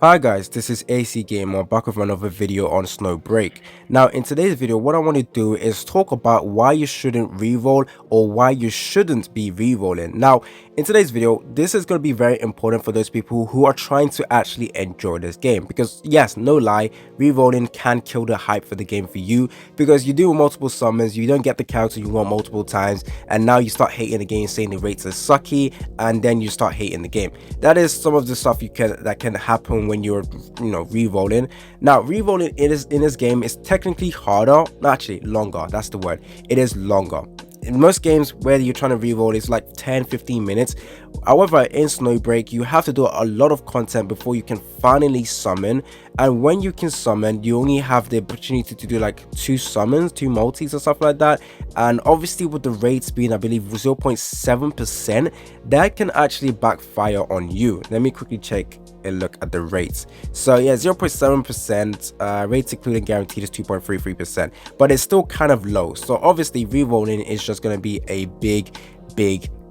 Hi guys, this is ACGamer back with another video on Snowbreak. Now in today's video, what I want to do is talk about why you shouldn't reroll or why you shouldn't be rerolling. Now in today's video, this is going to be very important for those people who are trying to actually enjoy this game, because yes, no lie, rerolling can kill the hype for the game for you, because you do multiple summons, you don't get the character you want multiple times, and now you start hating the game, saying the rates are sucky, and then you start hating the game. That is some of the stuff that can happen when you're re-rolling. Now re-rolling in this game is technically harder, actually longer, that's the word. It is longer. In most games where you're trying to re-roll, it's like 10-15 minutes. However, in Snowbreak you have to do a lot of content before you can finally summon, and when you can summon, you only have the opportunity to do like 2 summons, 2 multis or stuff like that. And obviously with the rates being, I believe, 0.7%, that can actually backfire on you. Let me quickly check a look at the rates. So yeah, 0.7%, rates including guaranteed is 2.33%, but it's still kind of low. So obviously re-rolling is just going to be a big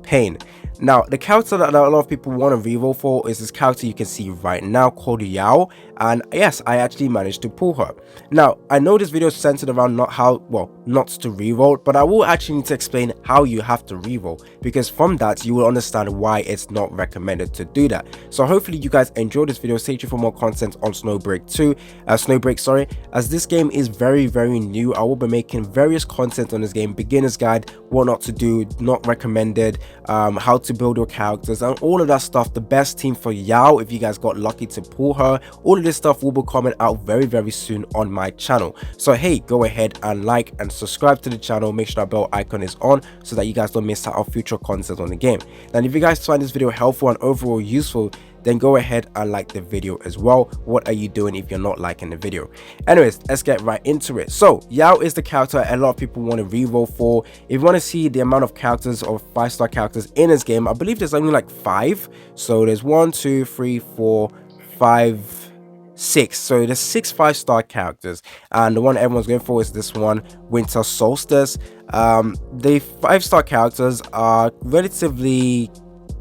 pain. Now the character that a lot of people want to re-roll for is this character you can see right now called Yao, and yes, I actually managed to pull her. Now I know this video is centered around not to re-roll, but I will actually need to explain how you have to re-roll, because from that you will understand why it's not recommended to do that. So hopefully you guys enjoyed this video. Stay tuned for more content on Snowbreak, sorry, as this game is very new. I will be making various content on this game: beginner's guide, what not to do, not recommended, how to build your characters, and all of that stuff. The best team for Yao if you guys got lucky to pull her. All of this stuff will be coming out very soon on my channel. So hey, go ahead and like and subscribe to the channel. Make sure that bell icon is on so that you guys don't miss out on future content on the game. And if you guys find this video helpful and overall useful, then go ahead and like the video as well. What are you doing if you're not liking the video? Anyways, let's get right into it. So Yao is the character a lot of people want to re-roll for. If you want to see the amount of characters or 5-star characters in this game, I believe there's only like 5. So there's 1, 2, 3, 4, 5, 6. So there's 6 5-star characters, and the one everyone's going for is this one, Winter Solstice. The 5-star characters are relatively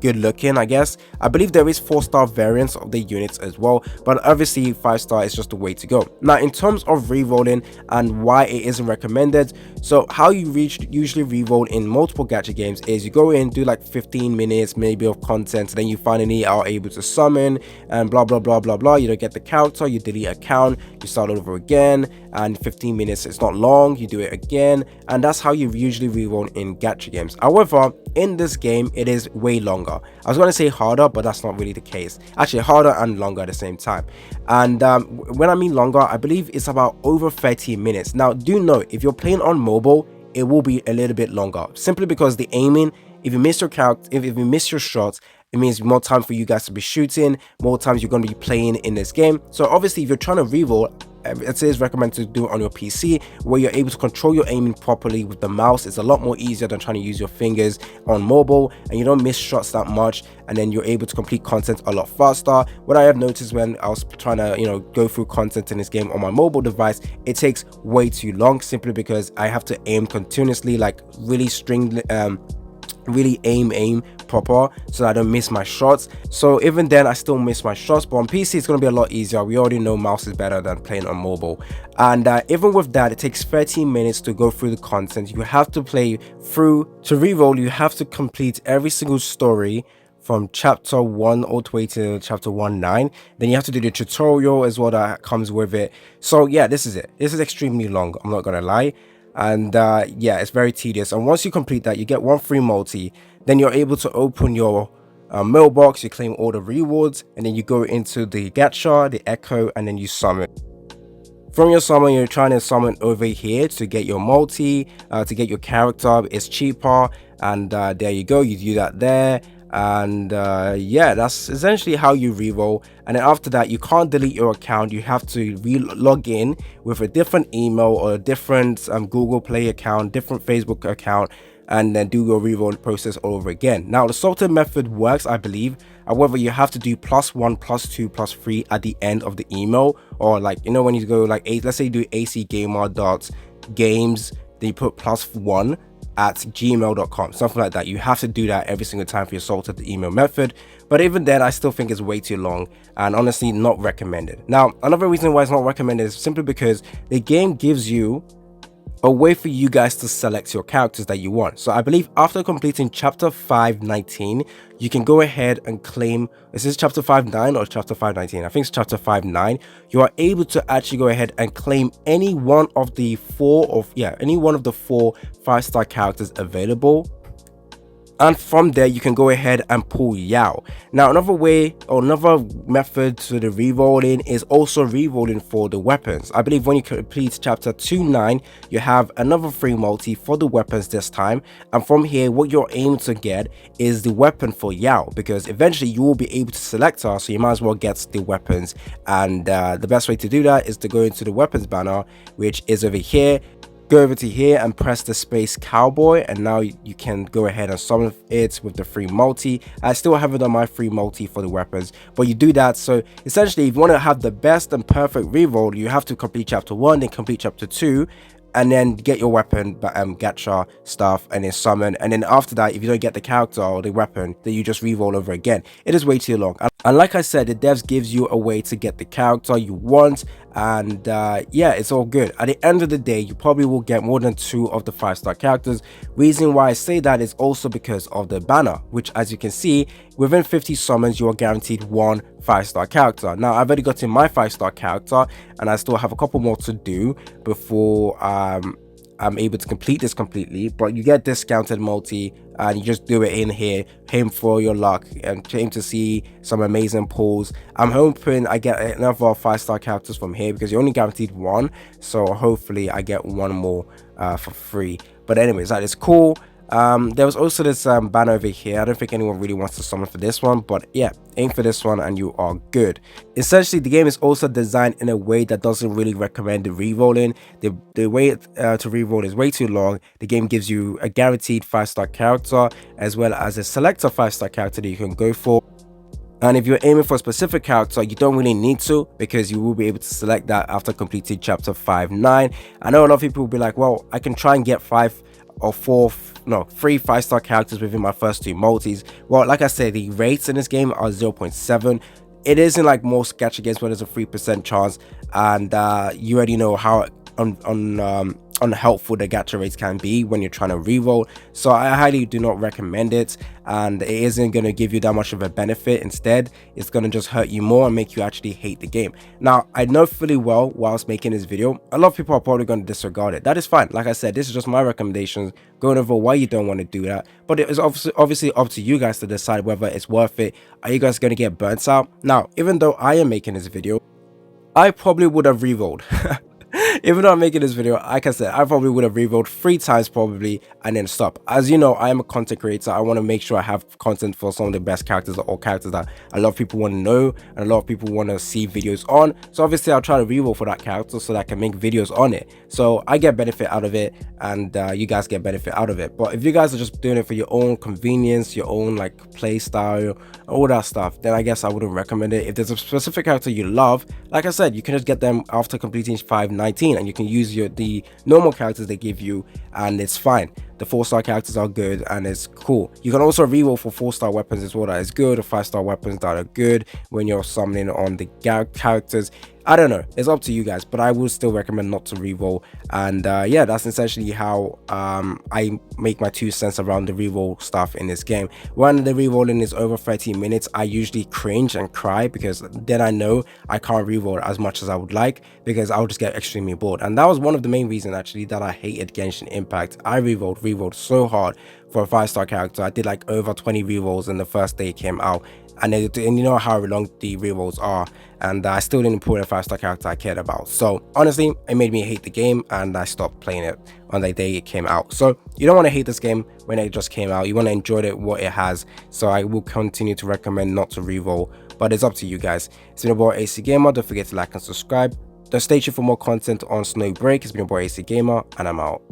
good looking, I guess. I believe there is 4-star variants of the units as well, but obviously 5-star is just the way to go. Now in terms of re-rolling and why it isn't recommended, so how you usually re-roll in multiple gacha games is you go in, do like 15 minutes maybe of content, then you finally are able to summon and blah blah. You don't get the character, you delete account, you start over again, and 15 minutes is not long, you do it again, and that's how you usually re-roll in gacha games. However, in this game it is way longer. I was going to say harder, but that's not really the case. Actually, harder and longer at the same time. And when I mean longer, I believe it's about over 30 minutes. Now do note, if you're playing on mobile, it will be a little bit longer, simply because the aiming, if you miss your character, if you miss your shots, it means more time for you guys to be shooting, more times you're going to be playing in this game. So obviously if you're trying to re-roll, it is recommended to do it on your PC, where you're able to control your aiming properly with the mouse. It's a lot more easier than trying to use your fingers on mobile, and you don't miss shots that much, and then you're able to complete content a lot faster. What I have noticed when I was trying to go through content in this game on my mobile device, it takes way too long, simply because I have to aim continuously, like really aim proper, so I don't miss my shots. So even then I still miss my shots, but on PC it's going to be a lot easier. We already know mouse is better than playing on mobile. And even with that, it takes 13 minutes to go through the content. You have to play through. To re-roll, you have to complete every single story from chapter 1 all the way to chapter 19. Then you have to do the tutorial as well that comes with it. So yeah, this is extremely long, I'm not gonna lie. And yeah, it's very tedious. And once you complete that, you get 1 free multi. Then you're able to open your mailbox, you claim all the rewards, and then you go into the gacha, the echo, and then you summon. From your summon, you're trying to summon over here to get your multi, to get your character. It's cheaper, and there you go, you do that there. And yeah, that's essentially how you re-roll. And then after that, you can't delete your account. You have to log in with a different email or a different Google Play account, different Facebook account, and then do your re-roll process all over again. Now the sorted method works, I believe. However, you have to do +1, +2, +3 at the end of the email, or like, when you go like let's say you do ACGamer.games, then you put +1 at gmail.com, something like that. You have to do that every single time for your salted email method. But even then, I still think it's way too long and honestly not recommended. Now, another reason why it's not recommended is simply because the game gives you a way for you guys to select your characters that you want. So I believe after completing chapter 519, you can go ahead and claim, is this chapter 59 or chapter 519? I think it's chapter 59. You are able to actually go ahead and claim any one of the four 5-star characters available. And from there, you can go ahead and pull Yao. Now, another way or another method to the rerolling is also rerolling for the weapons. I believe when you complete chapter 29, you have another free multi for the weapons this time. And from here, what you're aiming to get is the weapon for Yao, because eventually you will be able to select her. So you might as well get the weapons. And the best way to do that is to go into the weapons banner, which is over here. Go over to here and press the space cowboy, and now you can go ahead and summon it with the free multi. I still haven't done my free multi for the weapons, but you do that. So essentially, if you want to have the best and perfect reroll, you have to complete chapter 1, then complete chapter 2, and then get your weapon, gacha stuff, and then summon. And then after that, if you don't get the character or the weapon, then you just re-roll over again. It is way too long. And like I said, the devs gives you a way to get the character you want, and yeah, it's all good. At the end of the day, you probably will get more than 2 of the 5-star characters. Reason why I say that is also because of the banner, which, as you can see, within 50 summons, you are guaranteed 1 5-star character. Now, I've already gotten my 5-star character, and I still have a couple more to do before I'm able to complete this completely. But you get discounted multi, and you just do it in here, aim for your luck and aim to see some amazing pulls. I'm hoping I get another 5-star characters from here, because you're only guaranteed 1, so hopefully I get 1 more for free. But anyways, that is cool. There was also this banner over here. I don't think anyone really wants to summon for this one, but yeah, aim for this one and you are good. Essentially, the game is also designed in a way that doesn't really recommend the rerolling. The way to reroll is way too long. The game gives you a guaranteed 5-star character, as well as a selector 5-star character that you can go for. And if you're aiming for a specific character, you don't really need to, because you will be able to select that after completing chapter 5-9. I know a lot of people will be like, well, I can try and get 3 5-star characters within my first 2 multis. Well, like I said, the rates in this game are 0.7. It isn't like most gacha games where there's a 3% chance, and you already know how unhelpful the gacha rates can be when you're trying to reroll. So I highly do not recommend it, and it isn't going to give you that much of a benefit. Instead, it's going to just hurt you more and make you actually hate the game. Now, I know fully well whilst making this video, a lot of people are probably going to disregard it. That is fine. Like I said, this is just my recommendations, going over why you don't want to do that. But it is obviously up to you guys to decide whether it's worth it. Are you guys going to get burnt out? Now, even though I am making this video, I probably would have rerolled. Even though I'm making this video, like I said, I probably would have rerolled 3 times probably and then stop. As you know, I am a content creator. I want to make sure I have content for some of the best characters, or characters that a lot of people want to know and a lot of people want to see videos on. So obviously I'll try to reroll for that character so that I can make videos on it. So I get benefit out of it, and you guys get benefit out of it. But if you guys are just doing it for your own convenience, your own like play style, all that stuff, then I guess I wouldn't recommend it. If there's a specific character you love, like I said, you can just get them after completing 519, and you can use the normal characters they give you, and it's fine. The 4-star characters are good and it's cool. You can also reroll for 4-star weapons as well, that is good, or 5-star weapons that are good when you're summoning on the characters. I don't know, it's up to you guys, but I would still recommend not to reroll. And yeah, that's essentially how I make my 2 cents around the reroll stuff in this game. When the rerolling is over 30 minutes, I usually cringe and cry, because then I know I can't reroll as much as I would like, because I'll just get extremely bored. And that was one of the main reasons actually that I hated Genshin Impact. I rerolled so hard for a 5-star character. I did like over 20 rerolls in the first day it came out, and you know how long the rerolls are, and I still didn't pull a 5-star character I cared about. So honestly, it made me hate the game, and I stopped playing it on the day it came out. So you don't want to hate this game when it just came out. You want to enjoy it what it has. So I will continue to recommend not to reroll, but it's up to you guys. It's been your boy ACGamer. Don't forget to like and subscribe. Stay tuned for more content on Snowbreak. It's been your boy ACGamer, and I'm out.